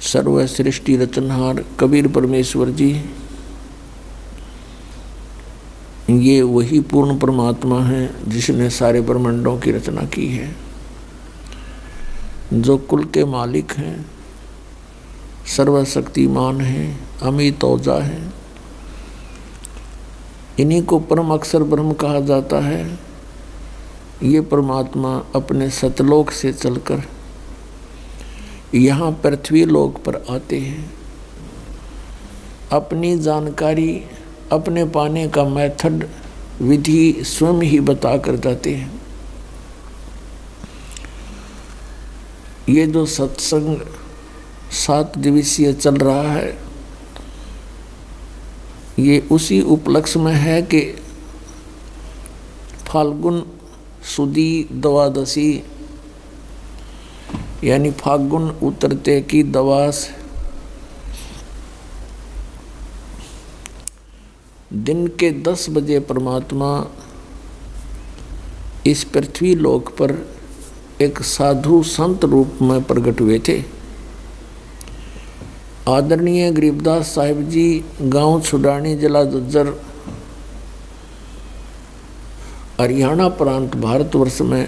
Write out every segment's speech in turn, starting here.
सर्व सृष्टि रचनहार कबीर परमेश्वर जी, ये वही पूर्ण परमात्मा है जिसने सारे ब्रह्मांडों की रचना की है, जो कुल के मालिक हैं, सर्वशक्तिमान हैं, अमित ओजा हैं। इन्हीं को परम अक्षर ब्रह्म कहा जाता है। ये परमात्मा अपने सतलोक से चलकर यहाँ पृथ्वी लोक पर आते हैं। अपनी जानकारी, अपने पाने का मेथड, विधि स्वयं ही बता कर जाते हैं। ये जो सत्संग 7 दिवसीय चल रहा है, ये उसी उपलक्ष्य में है कि फाल्गुन सुदी द्वादशी यानी फाल्गुन उतरते की दवास दिन के 10 बजे परमात्मा इस पृथ्वी लोक पर एक साधु संत रूप में प्रकट हुए थे। आदरणीय गरीबदास साहिब जी गांव छुडानी, जिला झज्जर, हरियाणा प्रांत, भारतवर्ष में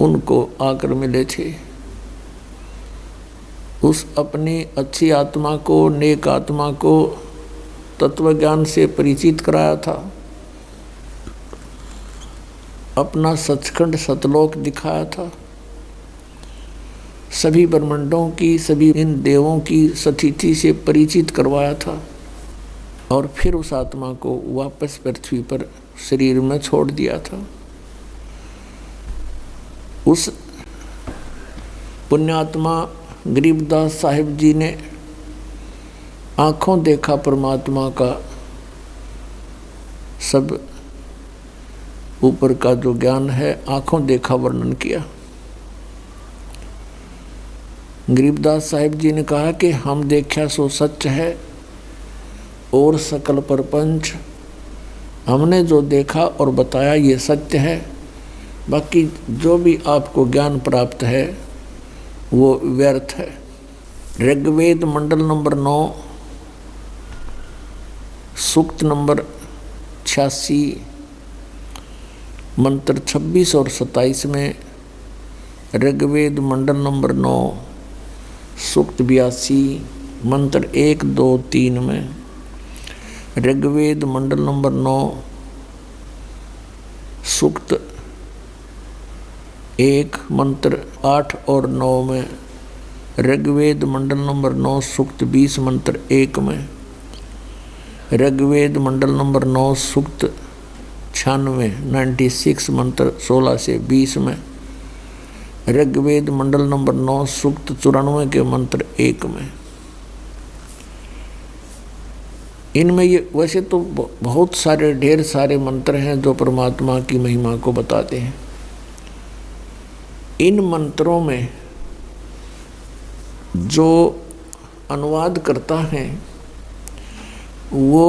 उनको आकर मिले थे। उस अपनी अच्छी आत्मा को, नेक आत्मा को तत्व ज्ञान से परिचित कराया था, अपना सचखंड सतलोक दिखाया था, सभी ब्रह्मांडों की, सभी इन देवों की स्थिति से परिचित करवाया था और फिर उस आत्मा को वापस पृथ्वी पर शरीर में छोड़ दिया था। उस पुण्यात्मा गरीबदास साहिब जी ने आँखों देखा परमात्मा का सब ऊपर का जो ज्ञान है, आँखों देखा वर्णन किया। गरीबदास साहिब जी ने कहा कि हम देखा सो सच है और सकल प्रपंच, हमने जो देखा और बताया ये सत्य है, बाकी जो भी आपको ज्ञान प्राप्त है वो व्यर्थ है। ऋग्वेद मंडल नंबर 9 सूक्त नंबर 86 मंत्र 26 और 27 में, ऋग्वेद मंडल नंबर 9 सूक्त 82 मंत्र 1, 2, 3 में, ऋग्वेद मंडल नंबर 9 सूक्त 1 मंत्र 8 और 9 में, ऋग्वेद मंडल नंबर 9 सूक्त 20 मंत्र 1 में, ऋग्वेद मंडल नंबर 9 सूक्त 96 मंत्र 16 से 20 में, ऋग्वेद मंडल नंबर 9 सूक्त 94 के मंत्र 1 में। इनमें ये वैसे तो बहुत सारे, ढेर सारे मंत्र हैं जो परमात्मा की महिमा को बताते हैं। इन मंत्रों में जो अनुवाद करता है वो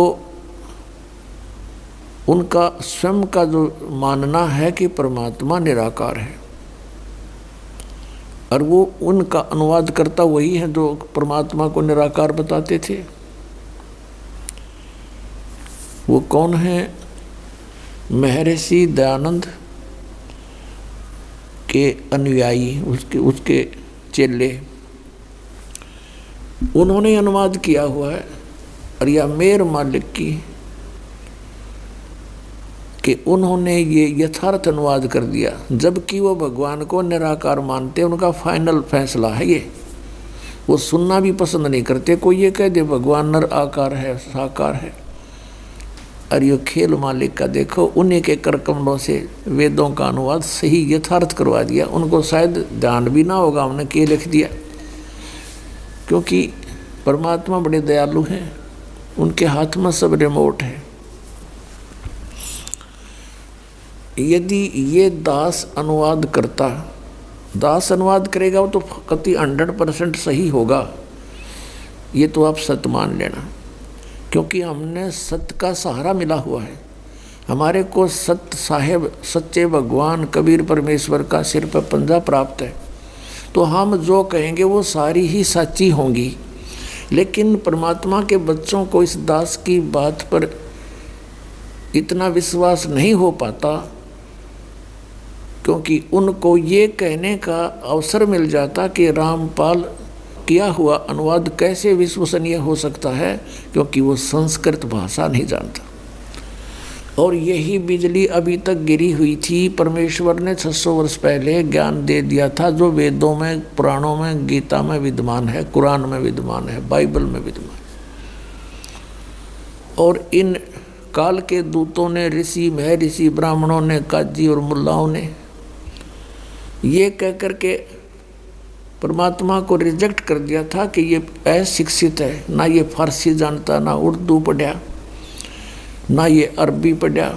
उनका स्वयं का जो मानना है कि परमात्मा निराकार है, और वो उनका अनुवाद करता वही है जो परमात्मा को निराकार बताते थे। वो कौन है? महर्षि दयानंद के अनुयायी, उसके चेले, उन्होंने अनुवाद किया हुआ है। और यह मेर मालिक की कि उन्होंने ये यथार्थ अनुवाद कर दिया, जबकि वो भगवान को निराकार मानते, उनका फाइनल फैसला है ये। वो सुनना भी पसंद नहीं करते कोई ये कह दे भगवान नर आकार है, साकार है। और ये खेल मालिक का देखो, उन्हीं के कर कमलों से वेदों का अनुवाद सही यथार्थ करवा दिया। उनको शायद ध्यान भी ना होगा हमने क्या लिख दिया, क्योंकि परमात्मा बड़े दयालु हैं, उनके हाथ में सब रिमोट है। यदि ये दास अनुवाद करता, दास अनुवाद करेगा वो तो कति 100% सही होगा, ये तो आप सत्य मान लेना। क्योंकि हमने सत्य का सहारा मिला हुआ है, हमारे को सत्य साहेब, सच्चे भगवान कबीर परमेश्वर का सिर पर पंजा प्राप्त है। तो हम जो कहेंगे वो सारी ही सच्ची होंगी। लेकिन परमात्मा के बच्चों को इस दास की बात पर इतना विश्वास नहीं हो पाता, क्योंकि उनको ये कहने का अवसर मिल जाता कि रामपाल किया हुआ अनुवाद कैसे विश्वसनीय हो सकता है, क्योंकि वो संस्कृत भाषा नहीं जानता। और यही बिजली अभी तक गिरी हुई थी। परमेश्वर ने 600 वर्ष पहले ज्ञान दे दिया था, जो वेदों में, पुराणों में, गीता में विद्यमान है, कुरान में विद्यमान है, बाइबल में विद्यमान है। और इन काल के दूतों ने, ऋषि, महर्षि, ब्राह्मणों ने, काजी और मुल्लाओं ने ये कह कर के परमात्मा को रिजेक्ट कर दिया था कि ये अशिक्षित है, ना ये फारसी जानता, ना उर्दू पढ़ा, ना ये अरबी पढ़ा,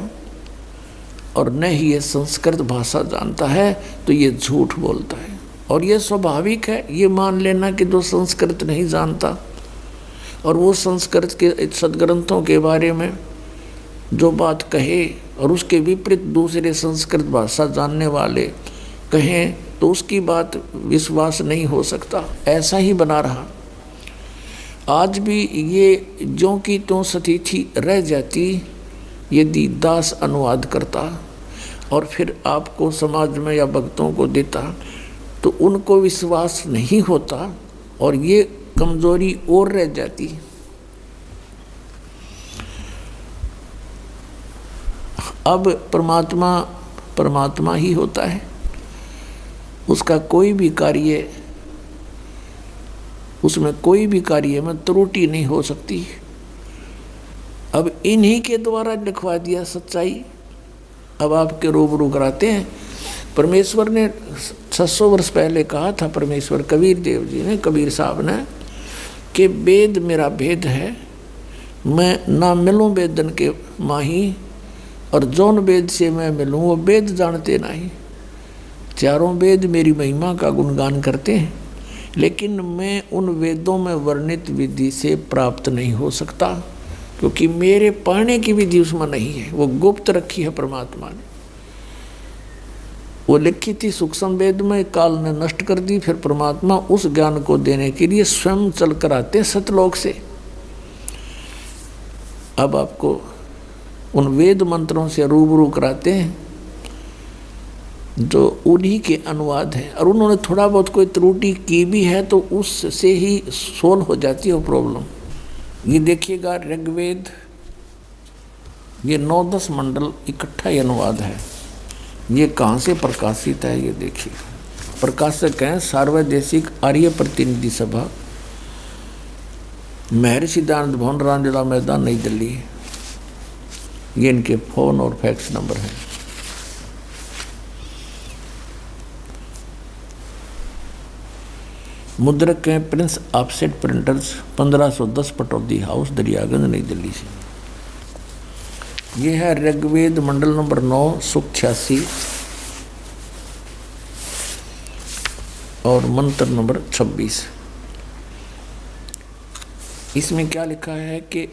और न ही ये संस्कृत भाषा जानता है, तो ये झूठ बोलता है। और ये स्वाभाविक है ये मान लेना कि जो संस्कृत नहीं जानता और वो संस्कृत के सदग्रंथों के बारे में जो बात कहे और उसके विपरीत दूसरे संस्कृत भाषा जानने वाले कहें, तो उसकी बात विश्वास नहीं हो सकता। ऐसा ही बना रहा। आज भी ये ज्यों की त्यों स्थिति रह जाती यदि दास अनुवाद करता और फिर आपको समाज में या भक्तों को देता, तो उनको विश्वास नहीं होता और ये कमजोरी और रह जाती। अब परमात्मा ही होता है, उसका कोई भी कार्य, उसमें कोई भी कार्य में त्रुटि नहीं हो सकती। अब इन्हीं के द्वारा लिखवा दिया सच्चाई, अब आपके रूबरू कराते हैं। परमेश्वर ने 600 वर्ष पहले कहा था, परमेश्वर कबीर देव जी ने, कबीर साहब ने, कि वेद मेरा भेद है, मैं ना मिलूं वेदन के माही, और जौन वेद से मैं मिलूं वो वेद जानते नहीं। चारों वेद मेरी महिमा का गुणगान करते हैं, लेकिन मैं उन वेदों में वर्णित विधि से प्राप्त नहीं हो सकता, क्योंकि मेरे पाने की विधि उसमें नहीं है, वो गुप्त रखी है परमात्मा ने। वो लिखी थी सूक्ष्म वेद में, काल ने नष्ट कर दी। फिर परमात्मा उस ज्ञान को देने के लिए स्वयं चल कर आते हैं सतलोक से। अब आपको उन वेद मंत्रों से रूबरू कराते हैं जो उन्हीं के अनुवाद है, और उन्होंने थोड़ा बहुत कोई त्रुटि की भी है तो उससे ही सोल्व हो जाती है वो प्रॉब्लम। ये देखिएगा, ऋग्वेद ये 9-10 मंडल इकट्ठा ही अनुवाद है। ये कहाँ से प्रकाशित है ये देखिए। प्रकाशक हैं सार्वदेशिक आर्य प्रतिनिधि सभा, महर्षि दयानंद भवन, रामलीला मैदान, नई दिल्ली। ये इनके फ़ोन और फैक्स नंबर हैं। मुद्रक हैं Prince offset printers, 1510 Pataudi house, Daryaganj, नई दिल्ली से। ये है ऋग्वेद मंडल नंबर 9, सूक्त 86 और मंत्र नंबर 26। इसमें क्या लिखा है कि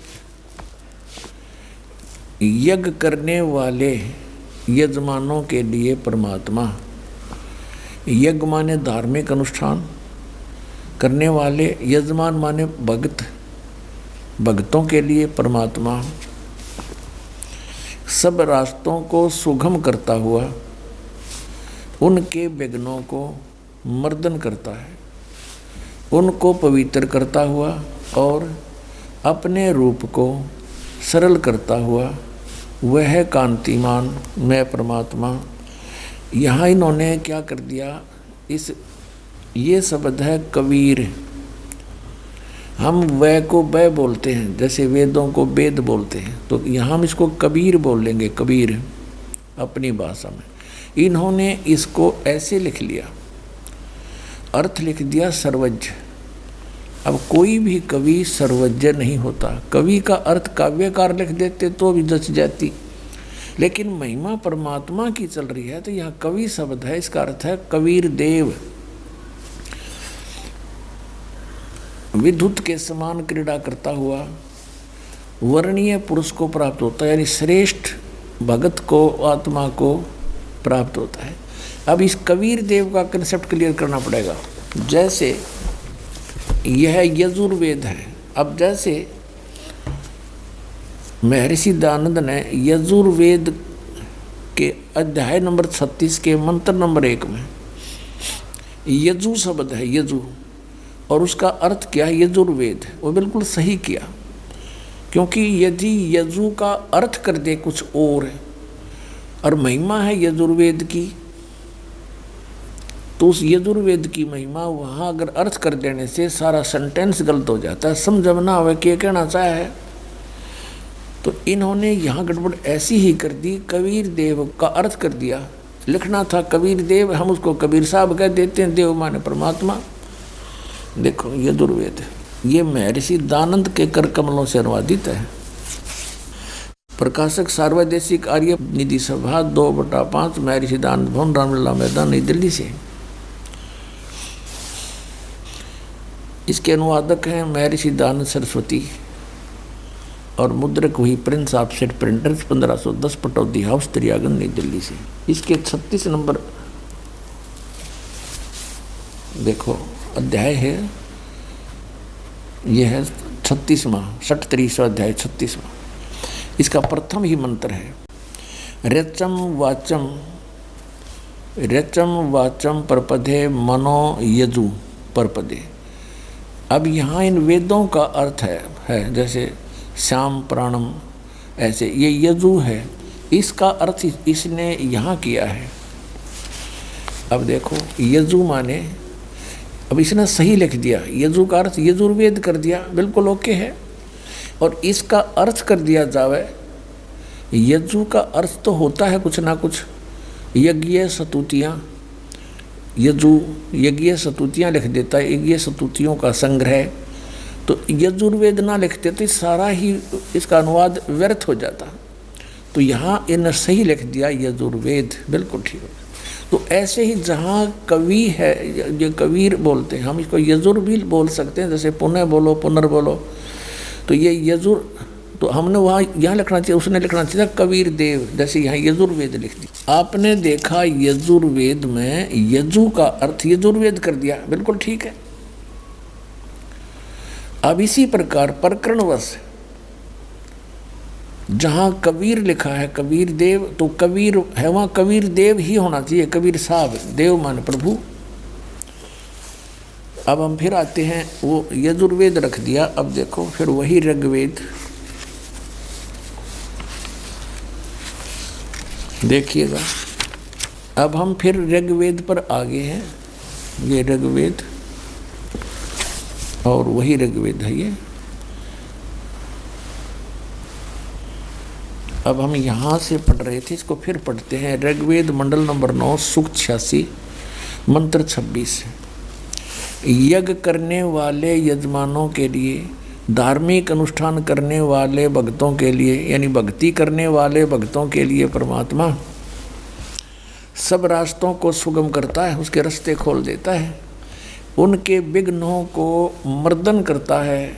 यज्ञ करने वाले यजमानों के लिए परमात्मा, यज्ञ माने धार्मिक अनुष्ठान करने वाले, यजमान माने भक्त, भक्तों के लिए परमात्मा सब रास्तों को सुगम करता हुआ उनके विघ्नों को मर्दन करता है, उनको पवित्र करता हुआ और अपने रूप को सरल करता हुआ वह कांतिमान मैं परमात्मा। यहाँ इन्होंने क्या कर दिया, ये शब्द है कबीर। हम वह को वह बोलते हैं, जैसे वेदों को वेद बोलते हैं, तो यहाँ हम इसको कबीर बोलेंगे, कबीर अपनी भाषा में। इन्होंने इसको ऐसे लिख लिया, अर्थ लिख दिया सर्वज्ञ। अब कोई भी कवि सर्वज्ञ नहीं होता। कवि का अर्थ काव्यकार लिख देते तो भी जच जाती, लेकिन महिमा परमात्मा की चल रही है तो यहाँ कवि शब्द है, इसका अर्थ है कबीर देव। विद्युत के समान क्रीड़ा करता हुआ वर्णीय पुरुष को प्राप्त होता है, यानी श्रेष्ठ भगत को, आत्मा को प्राप्त होता है। अब इस कबीर देव का कंसेप्ट क्लियर करना पड़ेगा। जैसे यह यजुर्वेद है, अब जैसे महर्षि दयानंद ने यजुर्वेद के अध्याय नंबर 36 के मंत्र नंबर 1 में यजु शब्द है, यजु, और उसका अर्थ क्या है, यजुर्वेद, वो बिल्कुल सही किया। क्योंकि यदि यजु का अर्थ कर दे कुछ और महिमा है यजुर्वेद की, तो उस यजुर्वेद की महिमा वहाँ अगर अर्थ कर देने से सारा सेंटेंस गलत हो जाता है, समझ ना आवे क्या कहना चाहे है। तो इन्होंने यहाँ गड़बड़ ऐसी ही कर दी, कबीर देव का अर्थ कर दिया। लिखना था कबीर देव, हम उसको कबीर साहब कह देते हैं, देव माने परमात्मा। देखो यजुर्वेद ये महर्षि दयानंद के कर कमलों से अनुवादित है। प्रकाशक सार्वदेशिक आर्य निधि सभा 2/5 महर्षि दयानंद भवन, रामलीला मैदान, नई दिल्ली से। इसके अनुवादक हैं महर्षि दयानंद सरस्वती और मुद्रक हुई Prince offset printers, 1510 Pataudi house, Daryaganj, नई दिल्ली से। इसके 36 नंबर देखो अध्याय है, यह है 36वां 37वां अध्याय 36वां। इसका प्रथम ही मंत्र है रचम वाचम परपदे मनो यजु परपदे। अब यहाँ इन वेदों का अर्थ है जैसे श्याम प्राणम, ऐसे ये यजु है, इसका अर्थ इसने यहाँ किया है। अब देखो यजु माने, अब इसने सही लिख दिया, यजु का अर्थ यजुर्वेद कर दिया, बिल्कुल ओके है। और इसका अर्थ कर दिया जावे, यजु का अर्थ तो होता है कुछ ना कुछ, यज्ञ सतुतियाँ, यजु यज्ञ सतुतियाँ लिख देता है, यज्ञ सतुतियों का संग्रह। तो यजुर्वेद ना लिखते तो सारा ही इसका अनुवाद व्यर्थ हो जाता। तो यहाँ इन्हें सही लिख दिया यजुर्वेद, बिल्कुल ठीक है। तो ऐसे ही जहाँ कवि है, जो कबीर बोलते हैं, हम इसको यजुर भी बोल सकते हैं, जैसे पुनः बोलो, पुनर्बोलो। तो ये यजुर, तो हमने वहाँ यहाँ लिखना चाहिए, उसने लिखना चाहिए कबीर देव, जैसे यहाँ यजुर्वेद लिख दी। आपने देखा यजुर्वेद में यजु का अर्थ यजुर्वेद कर दिया, बिल्कुल ठीक है। अब इसी प्रकार प्रकरणवश जहाँ कबीर लिखा है कबीर देव, तो कबीर है वहाँ कबीर देव ही होना चाहिए, कबीर साहब, देव मान प्रभु। अब हम फिर आते हैं, वो यजुर्वेद रख दिया। अब देखो फिर वही ऋग्वेद, देखिएगा। अब हम फिर ऋग्वेद पर आगे हैं, ये ऋग्वेद और वही ऋग्वेद है ये। अब हम यहाँ से पढ़ रहे थे, इसको फिर पढ़ते हैं। ऋग्वेद मंडल नंबर 9 सूक्त 86 मंत्र 26। यज्ञ करने वाले यजमानों के लिए, धार्मिक अनुष्ठान करने वाले भक्तों के लिए, यानी भक्ति करने वाले भक्तों के लिए परमात्मा सब रास्तों को सुगम करता है, उसके रास्ते खोल देता है, उनके विघ्नों को मर्दन करता है,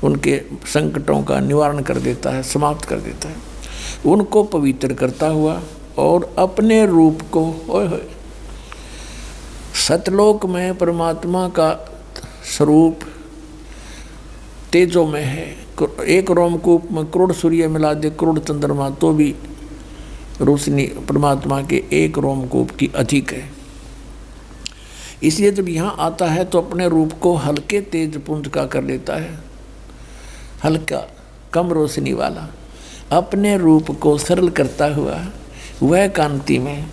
उनके संकटों का निवारण कर देता है, समाप्त कर देता है, उनको पवित्र करता हुआ और अपने रूप को, ओए सतलोक में परमात्मा का स्वरूप तेजो में है। एक रोमकूप में करोड़ सूर्य मिला दे, करोड़ चंद्रमा, तो भी रोशनी परमात्मा के एक रोमकूप की अधिक है। इसलिए जब यहाँ आता है तो अपने रूप को हल्के तेज पुंज का कर लेता है, हल्का कम रोशनी वाला, अपने रूप को सरल करता हुआ वह कांति में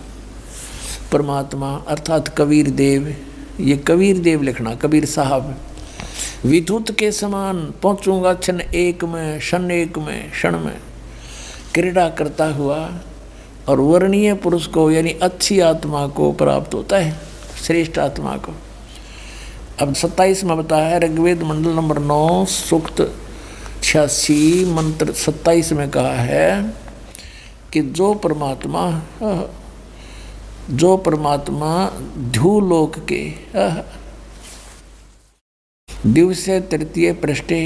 परमात्मा अर्थात कबीर देव, ये कबीर देव लिखना, कबीर साहब, विद्युत के समान पहुँचूंगा क्षण एक में, क्षण एक में, क्षण में क्रीड़ा करता हुआ और वर्णीय पुरुष को यानी अच्छी आत्मा को प्राप्त होता है, श्रेष्ठ आत्मा को। अब 27 में बताया है, ऋग्वेद मंडल नंबर 9 सूक्त 86 मंत्र 27 में कहा है कि जो परमात्मा ध्युलोक के दिवसे तृतीय पृष्ठे,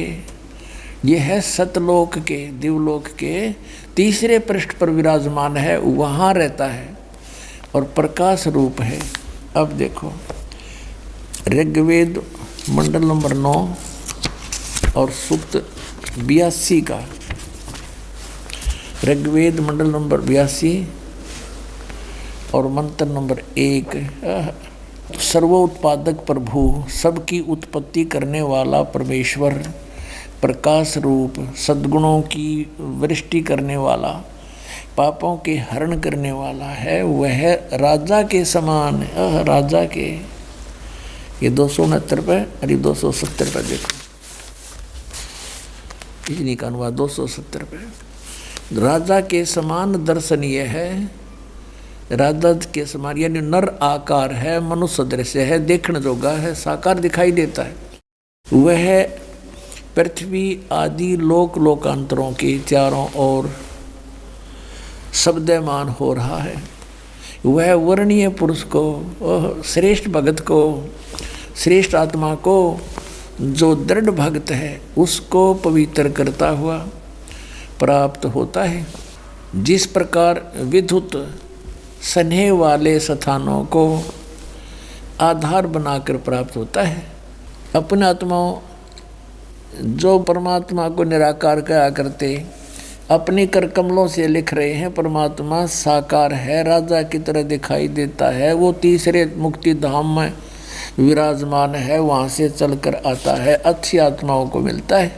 ये है सतलोक के, दिवलोक के तीसरे पृष्ठ पर विराजमान है, वहाँ रहता है। और प्रकाश रूप है। अब देखो ऋग्वेद मंडल नंबर 9 और सूक्त 82 का, ऋग्वेद मंडल नंबर 82 और मंत्र नंबर 1। सर्वोत्पादक प्रभु, सबकी उत्पत्ति करने वाला परमेश्वर, प्रकाश रूप, सद्गुणों की वृष्टि करने वाला, पापों के हरण करने वाला है। वह राजा के समान, राजा के, ये 269 पे और ये 270 पे देखो, इन्हीं का अनुवाद 270 पे। राजा के समान दर्शनीय है, राजा के समान यानी नर आकार है, मनुष्य दृश्य है, देखने जोगा है, साकार दिखाई देता है। वह पृथ्वी आदि लोक लोकांतरों के चारों ओर शब्दमान हो रहा है। वह वर्णीय पुरुष को, श्रेष्ठ भगत को, श्रेष्ठ आत्मा को, जो दृढ़ भक्त है उसको पवित्र करता हुआ प्राप्त होता है। जिस प्रकार विद्युत स्नेह वाले स्थानों को आधार बनाकर प्राप्त होता है, अपने आत्माओं जो परमात्मा को निराकार कहा करते अपनी कर कमलों से लिख रहे हैं परमात्मा साकार है, राजा की तरह दिखाई देता है, वो तीसरे मुक्ति धाम में विराजमान है, वहाँ से चलकर आता है, अच्छी आत्माओं को मिलता है।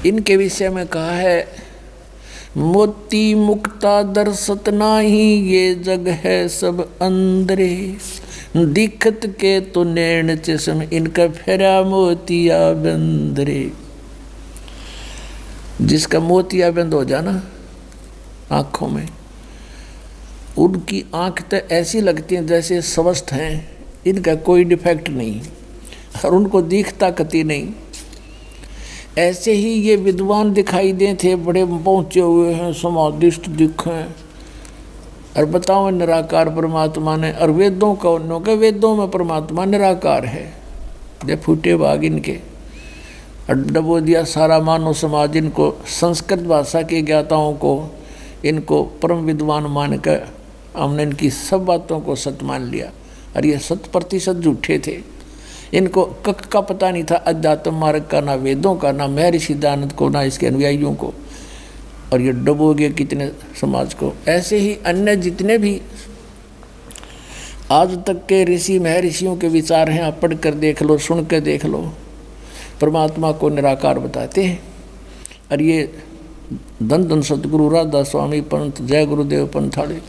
इनके विषय में कहा है, मोती मुक्ता दर्शत नाही, ये जग है सब अंदरे, दिखत के तो नैन चश्म, इनका फेरा मोतिया बंदरे। जिसका मोतिया बंद हो जाना आँखों में, उनकी आँख तो ऐसी लगती है जैसे स्वस्थ हैं, इनका कोई डिफेक्ट नहीं और उनको दिखता कति नहीं। ऐसे ही ये विद्वान दिखाई दे थे, बड़े पहुँचे हुए हैं, समाधिष्ट दिखें, और बताओ निराकार परमात्मा ने, और वेदों का उन्हों के वेदों में परमात्मा निराकार है। ये फूटे भाग इनके डबो दिया सारा मानव समाज, इनको संस्कृत भाषा के ज्ञाताओं को, इनको परम विद्वान मानकर हमने इनकी सब बातों को सत्य मान लिया, और ये 100% झूठे थे। इनको कक का पता नहीं था अध्यात्म मार्ग का, ना वेदों का, ना महर्षि दयानंद को, ना इसके अनुयायियों को, और ये डबो गए कितने समाज को। ऐसे ही अन्य जितने भी आज तक के ऋषि महर्षियों के विचार हैं, आप पढ़ कर देख लो, सुन कर देख लो, परमात्मा को निराकार बताते हैं। और ये धन धन सतगुरु राधा स्वामी पंत, जय गुरुदेव पंथाड़े,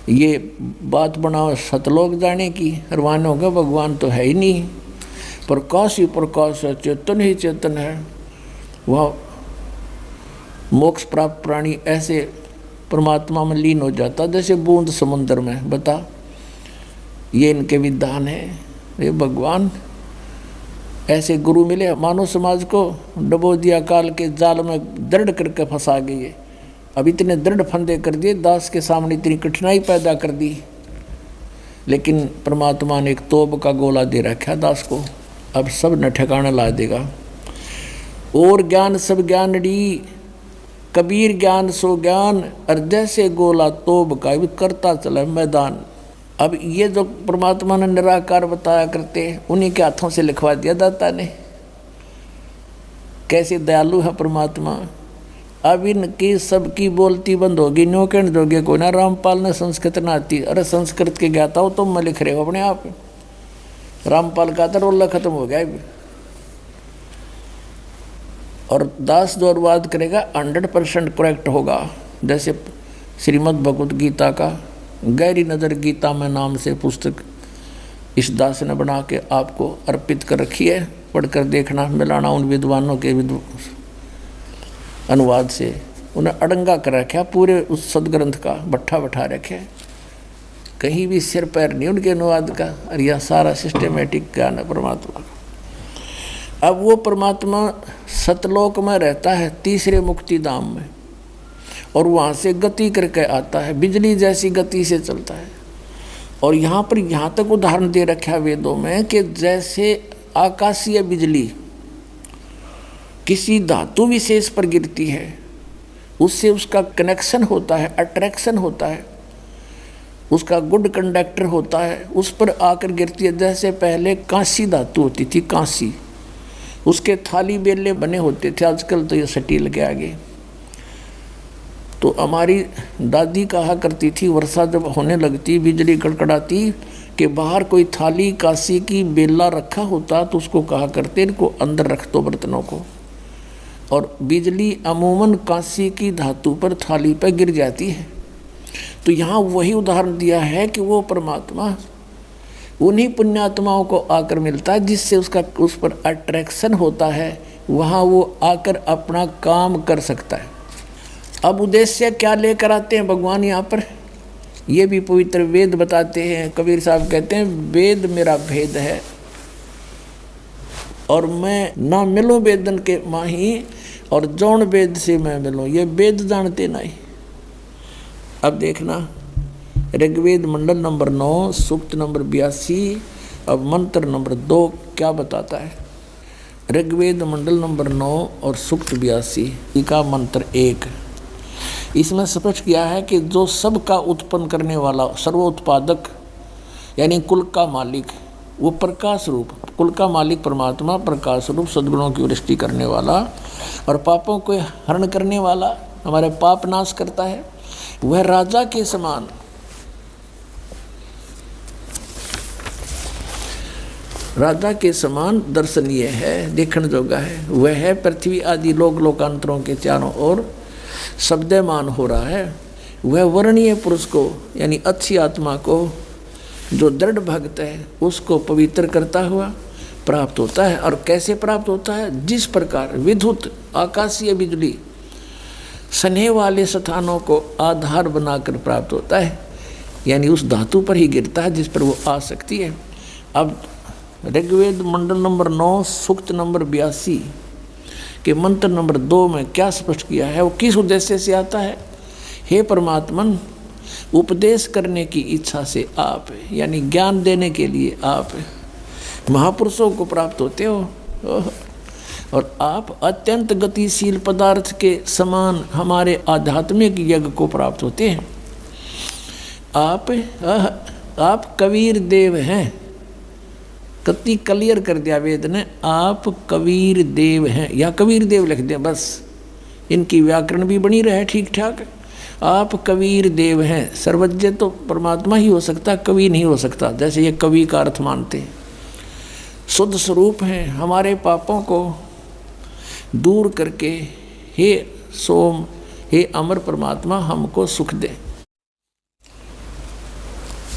ये बात बनाओ सतलोक जाने की, और वानों का भगवान तो है ही नहीं, प्रकाश ही प्रकाश है, चेतन ही चेतन है। वह मोक्ष प्राप्त प्राणी ऐसे परमात्मा में लीन हो जाता जैसे बूंद समुद्र में। बता, ये इनके विधान है। ये भगवान ऐसे गुरु मिले, मानव समाज को डबो दिया, काल के जाल में दृढ़ करके फंसा गए। अब इतने दृढ़ फंदे कर दिए, दास के सामने इतनी कठिनाई पैदा कर दी, लेकिन परमात्मा ने एक तोप का गोला दे रखा दास को, अब सब न ठिकाना ला देगा। और ज्ञान सब ज्ञानड़ी, कबीर ज्ञान सो ज्ञान, और जैसे गोला तोप का भी करता चला मैदान। अब ये जो परमात्मा ने निराकार बताया करते, उन्हीं के हाथों से लिखवा दिया दाता ने। कैसे दयालु है परमात्मा। अब इनकी सबकी बोलती बंद होगी, न्यो कहने दोगे कोई ना, रामपाल ने संस्कृत ना आती, अरे संस्कृत के ज्ञाता हो तुम, मैं लिख रहे हो अपने आप। रामपाल का तो रोल्ला खत्म हो गया। और दास जो अनुवाद करेगा 100% करेक्ट होगा। जैसे श्रीमद् भगवत गीता का गहरी नज़र गीता में नाम से पुस्तक इस दास ने बना के आपको अर्पित कर रखी है, पढ़कर देखना, मिलाना उन विद्वानों के अनुवाद से। उन्हें अड़ंगा कर रखा पूरे उस सदग्रंथ का, भट्ठा बैठा रखे, कहीं भी सिर पैर नहीं उनके अनुवाद का, और यह सारा सिस्टमेटिक ज्ञान है परमात्मा का। अब वो परमात्मा सतलोक में रहता है, तीसरे मुक्ति धाम में, और वहाँ से गति करके आता है, बिजली जैसी गति से चलता है। और यहाँ पर यहाँ तक उदाहरण दे रखा है वेदों में कि जैसे आकाशीय बिजली किसी धातु विशेष पर गिरती है, उससे उसका कनेक्शन होता है, अट्रैक्शन होता है, उसका गुड कंडक्टर होता है, उस पर आकर गिरती है। जैसे पहले कांसी धातु होती थी, कांसी, उसके थाली बेले बने होते थे, आजकल तो ये स्टील के आगे। तो हमारी दादी कहा करती थी, वर्षा जब होने लगती, बिजली कड़कड़ाती, कि बाहर कोई थाली कांसी की बेला रखा होता तो उसको कहा करते इनको अंदर रख दो बर्तनों को। और बिजली अमूमन कांसी की धातु पर, थाली पर गिर जाती है। तो यहाँ वही उदाहरण दिया है कि वो परमात्मा उन्हीं पुण्यात्माओं को आकर मिलता है जिससे उसका उस पर अट्रैक्शन होता है, वहाँ वो आकर अपना काम कर सकता है। अब उद्देश्य क्या लेकर आते हैं भगवान यहाँ पर, ये भी पवित्र वेद बताते हैं। कबीर साहब कहते हैं, वेद मेरा भेद है और मैं ना मिलूं वेदन के माही, और जौन वेद से मैं मिलूं, ये वेद जानते नहीं। अब देखना, ऋग्वेद मंडल नंबर 9 सूक्त नंबर 82, अब मंत्र नंबर 2 क्या बताता है। ऋग्वेद मंडल नंबर 9 और सूक्त 82 का मंत्र 1, इसमें स्पष्ट किया है कि जो सब का उत्पन्न करने वाला सर्वोत्पादक यानी कुल का मालिक, वो प्रकाश रूप, कुल का मालिक परमात्मा प्रकाश रूप सद्गुणों की वृष्टि करने वाला और पापों को हरण करने वाला, हमारे पाप नाश करता है, वह राजा के समान, राजा के समान दर्शनीय है, देखने जोगा है। वह है पृथ्वी आदि लोक लोकांतरों के चारों ओर शब्दमान हो रहा है। वह वर्णीय पुरुष को यानी अच्छी आत्मा को, जो दृढ़ भक्त है, उसको पवित्र करता हुआ प्राप्त होता है। और कैसे प्राप्त होता है, जिस प्रकार विद्युत आकाशीय बिजली स्नेह वाले स्थानों को आधार बनाकर प्राप्त होता है, यानी उस धातु पर ही गिरता है जिस पर वो आ सकती है। अब ऋग्वेद मंडल नंबर 9 सूक्त नंबर 82 के मंत्र नंबर 2 में क्या स्पष्ट किया है, वो किस उद्देश्य से आता है। हे परमात्मन, उपदेश करने की इच्छा से आप, यानी ज्ञान देने के लिए आप महापुरुषों को प्राप्त होते हो, और आप अत्यंत गतिशील पदार्थ के समान हमारे आध्यात्मिक यज्ञ को प्राप्त होते हैं। आप कबीर देव हैं, कितनी क्लियर कर दिया वेद ने, आप कबीर देव हैं, या कबीर देव लिख दें बस, इनकी व्याकरण भी बनी रहे ठीक ठाक। आप कबीर देव हैं, सर्वज्ञ तो परमात्मा ही हो सकता, कवि नहीं हो सकता, जैसे ये कवि का अर्थ मानते हैं। शुद्ध स्वरूप हैं, हमारे पापों को दूर करके हे सोम, हे अमर परमात्मा हमको सुख दे।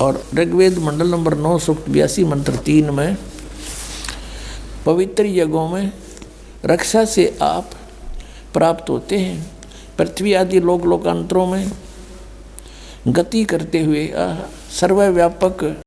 और ऋग्वेद मंडल नंबर 9 सूक्त 82 मंत्र 3 में, पवित्र यज्ञों में रक्षा से आप प्राप्त होते हैं, पृथ्वी आदि लोक लोकांतरों में गति करते हुए सर्वव्यापक